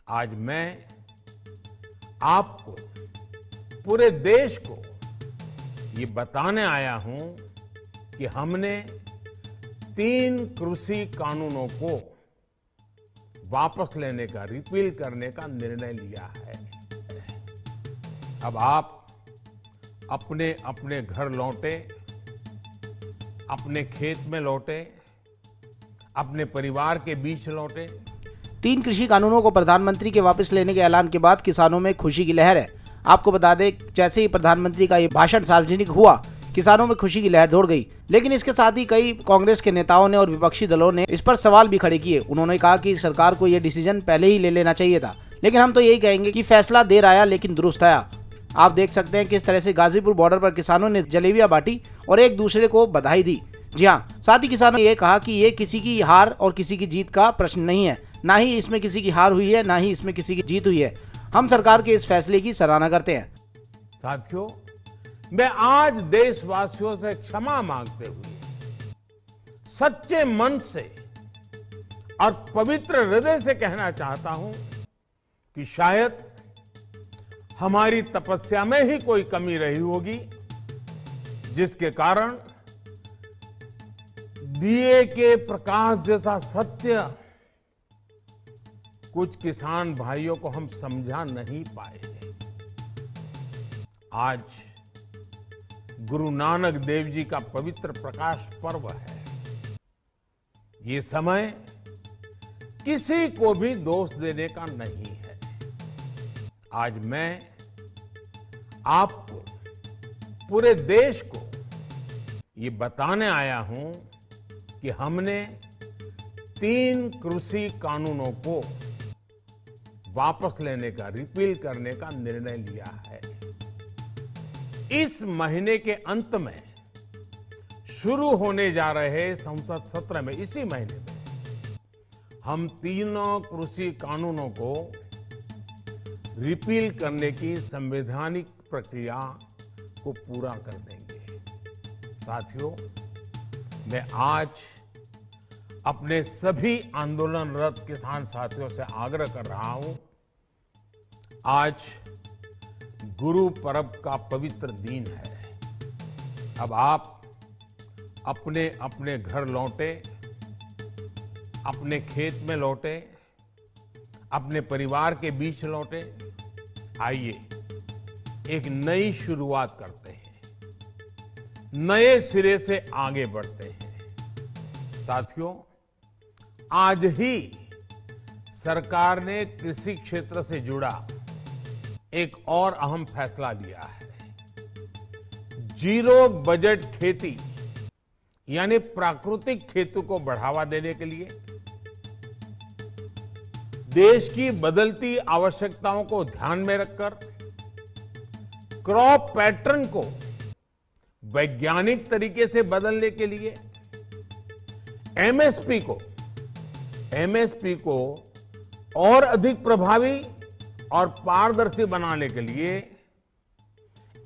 आज मैं आपको, पूरे देश को ये बताने आया हूं कि हमने 3 कृषि कानूनों को वापस लेने का, रिपील करने का निर्णय लिया है। अब आप अपने अपने घर लौटे, अपने खेत में लौटे, अपने परिवार के बीच लौटे। 3 कृषि कानूनों को प्रधानमंत्री के वापस लेने के ऐलान के बाद किसानों में खुशी की लहर है। आपको बता दें, जैसे ही प्रधानमंत्री का ये भाषण सार्वजनिक हुआ, किसानों में खुशी की लहर दौड़ गई। लेकिन इसके साथ ही कई कांग्रेस के नेताओं ने और विपक्षी दलों ने इस पर सवाल भी खड़े किए। उन्होंने कहा कि सरकार को यह डिसीजन पहले ही ले लेना चाहिए था। लेकिन हम तो यही कहेंगे कि फैसला देर आया लेकिन दुरुस्त आया। आप देख सकते हैं किस तरह से गाजीपुर बॉर्डर पर किसानों ने जलेबियां बांटी और एक दूसरे को बधाई दी। जी हाँ, साथ ही किसानों ने यह कहा कि ये किसी की हार और किसी की जीत का प्रश्न नहीं है। ना ही इसमें किसी की हार हुई है, ना ही इसमें किसी की जीत हुई है। हम सरकार के इस फैसले की सराहना करते हैं। साथियों, मैं आज देशवासियों से क्षमा मांगते हुए सच्चे मन से और पवित्र हृदय से कहना चाहता हूं कि शायद हमारी तपस्या में ही कोई कमी रही होगी, जिसके कारण दिए के प्रकाश जैसा सत्य कुछ किसान भाइयों को हम समझा नहीं पाए। आज गुरु नानक देव जी का पवित्र प्रकाश पर्व है। ये समय किसी को भी दोष देने का नहीं है। आज मैं आपको, पूरे देश को ये बताने आया हूं कि हमने 3 कृषि कानूनों को वापस लेने का, रिपील करने का निर्णय लिया है। इस महीने के अंत में शुरू होने जा रहे संसद सत्र में, इसी महीने में हम तीनों कृषि कानूनों को रिपील करने की संवैधानिक प्रक्रिया को पूरा कर देंगे। साथियों, मैं आज अपने सभी आंदोलनरत किसान साथियों से आग्रह कर रहा हूं, आज गुरु पर्व का पवित्र दिन है। अब आप अपने अपने घर लौटे, अपने खेत में लौटे, अपने परिवार के बीच लौटे। आइए एक नई शुरुआत करते हैं, नए सिरे से आगे बढ़ते हैं। साथियों, आज ही सरकार ने कृषि क्षेत्र से जुड़ा एक और अहम फैसला लिया है। जीरो बजट खेती यानी प्राकृतिक खेती को बढ़ावा देने के लिए, देश की बदलती आवश्यकताओं को ध्यान में रखकर क्रॉप पैटर्न को वैज्ञानिक तरीके से बदलने के लिए, एमएसपी को और अधिक प्रभावी और पारदर्शी बनाने के लिए,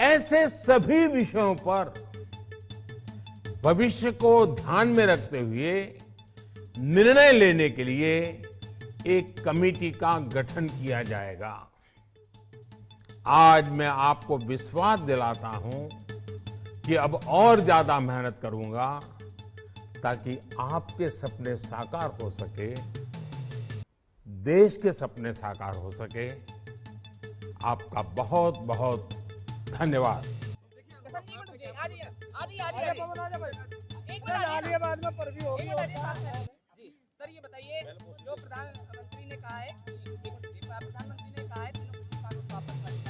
ऐसे सभी विषयों पर भविष्य को ध्यान में रखते हुए निर्णय लेने के लिए एक कमेटी का गठन किया जाएगा। आज मैं आपको विश्वास दिलाता हूं कि अब और ज्यादा मेहनत करूंगा ताकि आपके सपने साकार हो सके, देश के सपने साकार हो सके। आपका बहुत बहुत धन्यवाद। सर, ये बताइए, जो प्रधानमंत्री ने कहा है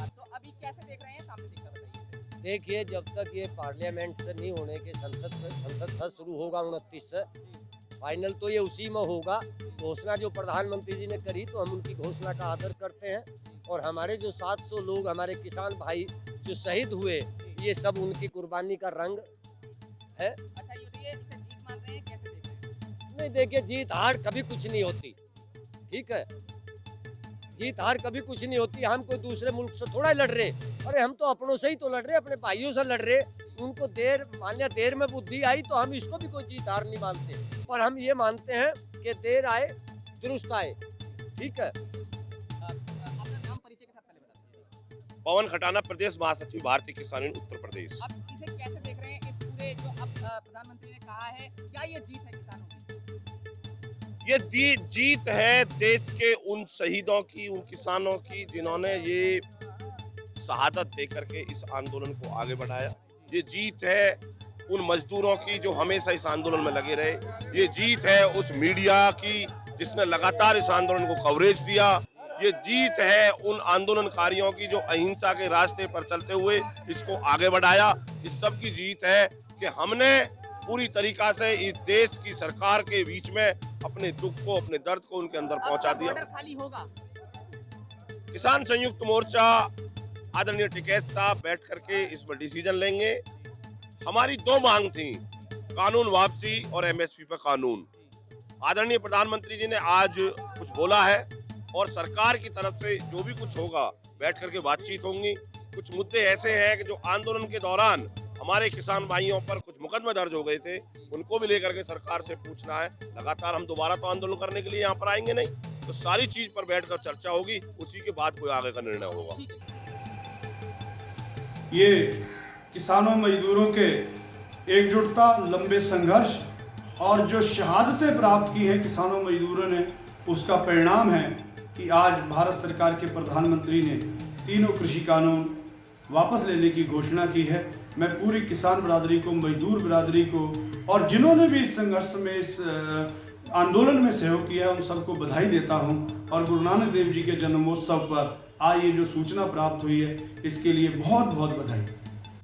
तो अभी कैसे देख रहे हैं, सामने देखकर बताइए। देखिए, जब तक ये पार्लियामेंट से नहीं होने के संसद से शुरू होगा 29 से, फाइनल तो ये उसी में होगा। घोषणा जो प्रधानमंत्री जी ने करी, तो हम उनकी घोषणा का आदर करते हैं। और हमारे जो 700 लोग, हमारे किसान भाई जो शहीद हुए, ये सब उनकी कुर्बानी का रंग है। अच्छा, ये बताइए, इसे जीत मान रहे हैं, कैसे देख रहे हैं? नहीं, देखिए, जीत हार कभी कुछ नहीं होती, ठीक है। जीत हार कभी कुछ नहीं होती। हम कोई दूसरे मुल्क से थोड़ा लड़ रहे, अरे हम तो अपनों से ही तो लड़ रहे, अपने भाइयों से लड़ रहे। उनको देर में बुद्धि आई, तो हम इसको भी कोई जीत हार नहीं मानते। पर हम ये मानते हैं कि देर आए दुरुस्त आए, ठीक है। पवन खटाना, प्रदेश महासचिव भारतीय किसान यूनियन उत्तर प्रदेश। अब इसे कैसे देख रहे हैं, इस पूरे जो अब प्रधानमंत्री ने कहा है, क्या ये जीत है किसानों की? ये जीत है देश के उन शहीदों की, उन किसानों की जिन्होंने ये शहादत देकर के इस आंदोलन को आगे बढ़ाया। ये जीत है उन मजदूरों की जो हमेशा इस आंदोलन में लगे रहे। ये जीत है उस मीडिया की जिसने लगातार इस आंदोलन को कवरेज दिया। ये जीत है उन आंदोलनकारियों की जो अहिंसा के रास्ते पर चलते हुए इसको आगे बढ़ाया। इस सब की जीत है कि हमने पूरी तरीका से इस देश की सरकार के बीच में अपने दुख को, अपने दर्द को उनके अंदर पहुंचा दिया। बॉर्डर खाली होगा। किसान संयुक्त मोर्चा आदरणीय टिकैत साहब बैठ करके इस पर डिसीजन लेंगे। हमारी 2 मांग थी, कानून वापसी और एमएसपी पर कानून। आदरणीय प्रधानमंत्री जी ने आज कुछ बोला है और सरकार की तरफ से जो भी कुछ होगा बैठ करके बातचीत होंगी। कुछ मुद्दे ऐसे हैं कि जो आंदोलन के दौरान हमारे किसान भाइयों पर कुछ मुकदमे दर्ज हो गए थे, उनको भी लेकर के सरकार से पूछना है। लगातार हम दोबारा तो आंदोलन करने के लिए यहाँ पर आएंगे नहीं, तो सारी चीज पर बैठकर चर्चा होगी, उसी के बाद कोई आगे का निर्णय होगा। ये किसानों मजदूरों के एकजुटता, लंबे संघर्ष और जो शहादतें प्राप्त की हैं किसानों मजदूरों ने, उसका परिणाम है कि आज भारत सरकार के प्रधानमंत्री ने तीनों कृषि कानून वापस लेने की घोषणा की है। मैं पूरी किसान बिरादरी को, मजदूर बिरादरी को और जिन्होंने भी इस संघर्ष में, इस आंदोलन में सहयोग किया है, उन सबको बधाई देता हूं। और गुरु नानक देव जी के जन्मोत्सव पर आज ये जो सूचना प्राप्त हुई है, इसके लिए बहुत बहुत बधाई।